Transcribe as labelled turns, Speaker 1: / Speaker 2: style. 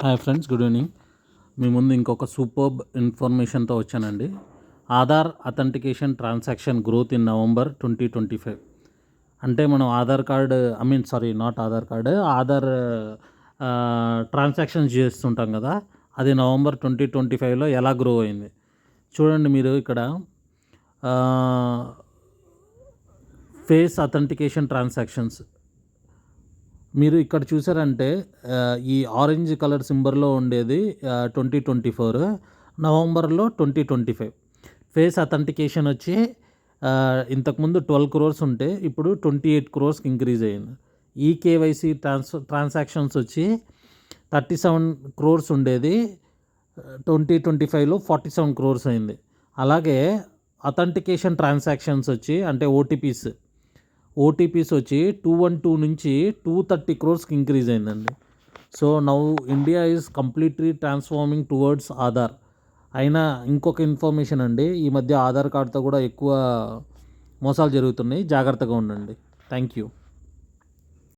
Speaker 1: Hi friends, good evening. మీ ముందు ఇంకొక సూపర్బ్ ఇన్ఫర్మేషన్తో వచ్చానండి. Aadhaar authentication transaction growth in November 2025. అంటే మనం Aadhaar card not Aadhaar card, Aadhaar transactions చేస్తుంటాం కదా, అది నవంబర్ 2025లో ఎలా గ్రో అయింది చూడండి. మీరు ఇక్కడ ఫేస్ అథెంటికేషన్ ట్రాన్సాక్షన్స్ మీరు ఇక్కడ చూసారంటే ఈ ఆరెంజ్ కలర్ సింబర్లో ఉండేది 2024 నవంబర్లో 2025. ఫేస్ అథెంటికేషన్ వచ్చి ఇంతకుముందు 12 crores ఉంటే ఇప్పుడు 28 crores ఇంక్రీజ్ అయ్యింది. ఈకేవైసీ ట్రాన్సాక్షన్స్ వచ్చి 37 crores ఉండేది 2025లో 47 crores అయింది. అలాగే అథెంటికేషన్ ట్రాన్సాక్షన్స్ వచ్చి అంటే ఓటీపీస్ వచ్చి 212 నుంచి 230 crores ఇంక్రీజ్ అయిందండి. So now India is completely transforming towards Aadhaar. అయినా ఇంకొక ఇన్ఫర్మేషన్ అండి, ఈ మధ్య ఆధార్ కార్డ్తో కూడా ఎక్కువ మోసాలు జరుగుతున్నాయి, జాగ్రత్తగా ఉండండి. Thank you.